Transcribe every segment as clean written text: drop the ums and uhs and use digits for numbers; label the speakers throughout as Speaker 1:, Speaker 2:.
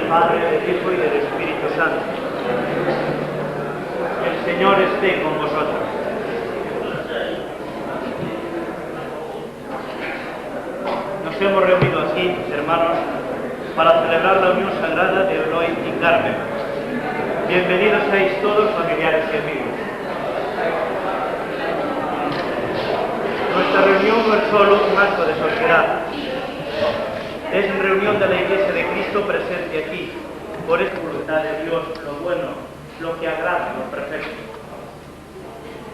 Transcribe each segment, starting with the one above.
Speaker 1: Padre, del Hijo y del Espíritu Santo. El Señor esté con vosotros. Nos hemos reunido aquí, hermanos, para celebrar la unión sagrada de Eloy y Carmen. Bienvenidos seáis todos, familiares y amigos. Nuestra reunión no es solo un acto de sociedad. Es reunión de la Iglesia de Cristo presente aquí, por esta voluntad de Dios, lo bueno, lo que agrada, lo perfecto.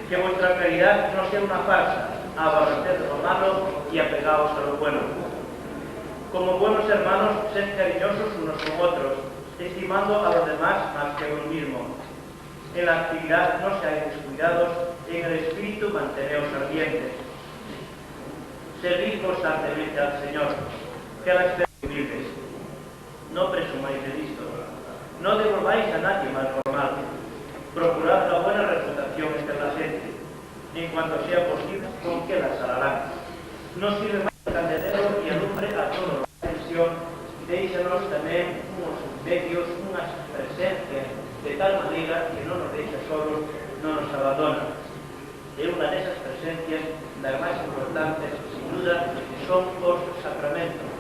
Speaker 1: Que vuestra caridad no sea una farsa, aborreced lo malo y apegaos a lo bueno. Como buenos hermanos, sed cariñosos unos con otros, estimando a los demás más que a uno mismo. En la actividad no seáis descuidados, en el espíritu manteneos ardientes. Servid constantemente al Señor, que a la espera humildes. No presumáis de Cristo, no devolváis a nadie mal por mal. Procurad la buena reputación entre la gente, en cuanto sea posible, con que la salarán. No sirve más el candelero y alumbre a todos la atención, déisenos también unos medios, unas presencias, de tal manera que no nos deje solos, no nos abandona. De una de esas presencias, las más importantes, sin duda, son los sacramentos.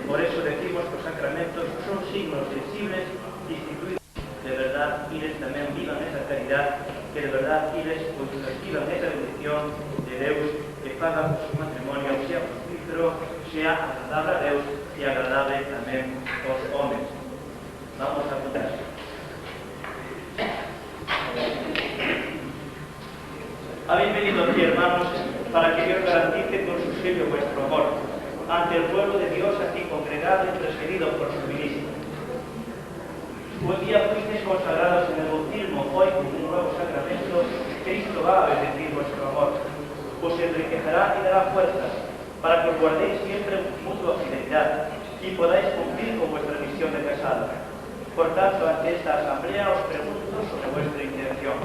Speaker 1: Por eso decimos que los sacramentos son signos sensibles, instituidos de verdad, y también vivan esa caridad, que de verdad pues reciban esa bendición de Deus, que pagan su matrimonio, sea fructífero, sea agradable a Deus y agradable también a los hombres. Vamos a contar. Habéis venido aquí, hermanos, para que Dios garantice con su sello vuestro amor ante el pueblo de Dios aquí congregado y presidido por su ministro. Hoy día fuisteis consagrados en el bautismo, hoy con un nuevo sacramento, Cristo va a bendecir vuestro amor, os enriquecerá y dará fuerzas para que os guardéis siempre mutua fidelidad y podáis cumplir con vuestra misión de casado. Por tanto, ante esta asamblea os pregunto sobre vuestra intención.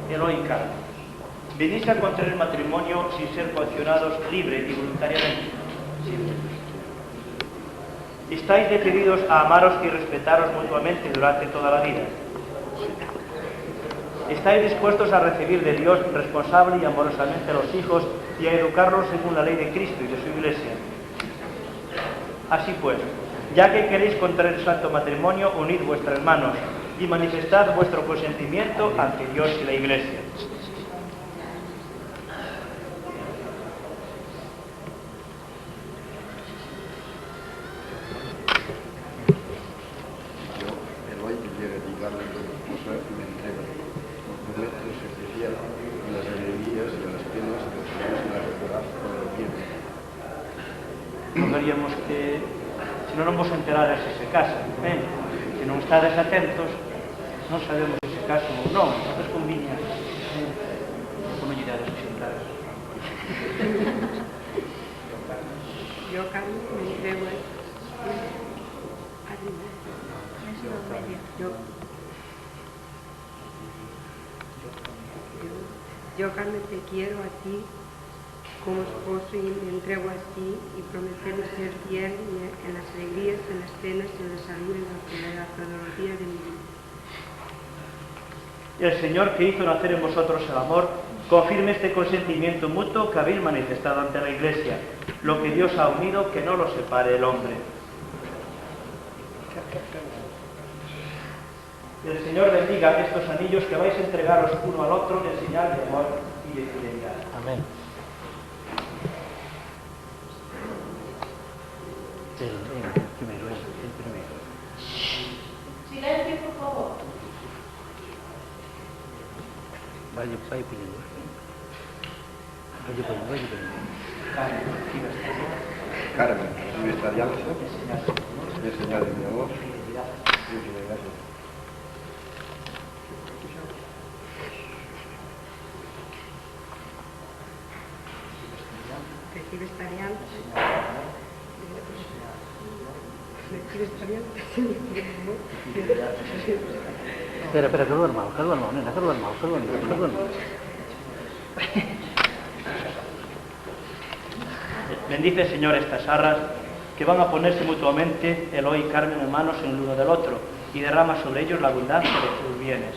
Speaker 1: Eloy y Carmen, venís a contraer matrimonio sin ser coaccionados libre y voluntariamente. ¿Estáis decididos a amaros y respetaros mutuamente durante toda la vida? ¿Estáis dispuestos a recibir de Dios responsable y amorosamente a los hijos y a educarlos según la ley de Cristo y de su Iglesia? Así pues, ya que queréis contraer el santo matrimonio, unid vuestras manos y manifestad vuestro consentimiento ante Dios y la Iglesia.
Speaker 2: Yo, Eloy, quisiera dedicarle a mi esposa y me entrego. Prometo servicial en las alegrías y en las penas que tenemos en la realidad con el tiempo.
Speaker 1: Non veríamos que, se non vos enterades se casa, se non estades atentos, non sabemos se se caso ou non, entonces conviña como lle dades os xentares.
Speaker 3: Yo, Carmen, me entrego a Yo, Carmen, te quiero a ti como esposo y me entrego a ti y prometer ser fiel en las alegrías, en las penas, en la salud y en la enfermedad todos los días de mi vida.
Speaker 1: El Señor, que hizo nacer en vosotros el amor, confirme este consentimiento mutuo que habéis manifestado ante la Iglesia. Lo que Dios ha unido, que no lo separe el hombre. El Señor bendiga estos anillos que vais a entregaros uno al otro en señal de amor y de fidelidad. Amén. El primero.
Speaker 4: Silencio, por favor.
Speaker 1: Vaya pidiendo.
Speaker 2: Carmen, recibe esta alianza, es señal de mi amor. Muchas gracias.
Speaker 3: Recibe esta alianza. Recibe esta alianza.
Speaker 1: Espera, que duerma, nena, que duerma. Bendice, Señor, estas arras que van a ponerse mutuamente Eloy y Carmen en manos el uno del otro, y derrama sobre ellos la abundancia de tus bienes.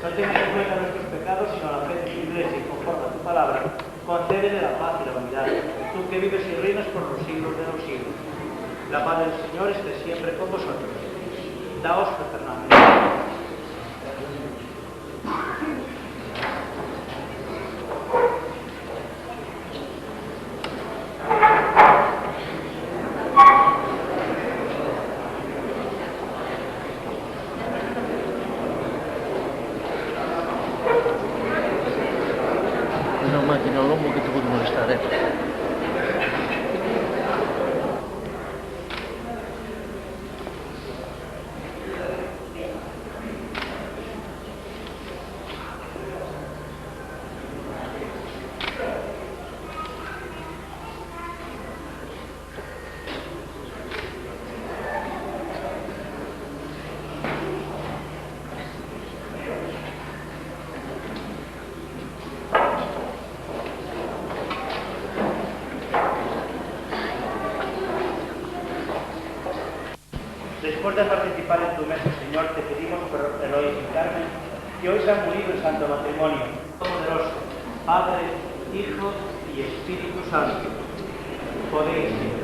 Speaker 1: No tengas en cuenta nuestros pecados, sino la fe de tu Iglesia, y conforme a tu palabra, concédele la paz y la unidad, tú que vives y reinas por los siglos de los siglos. La paz del Señor esté siempre con vosotros. Daos fraternalmente.
Speaker 4: Una máquina al lomo que te puede molestar, ¿eh?
Speaker 1: Después de participar en tu mesa, Señor, te pedimos por Eloy y Carmen, que hoy se han unido en santo matrimonio, poderoso, Padre, Hijo y Espíritu Santo. Podéis ir.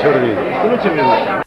Speaker 5: Sorbi. Tu non ci vedi?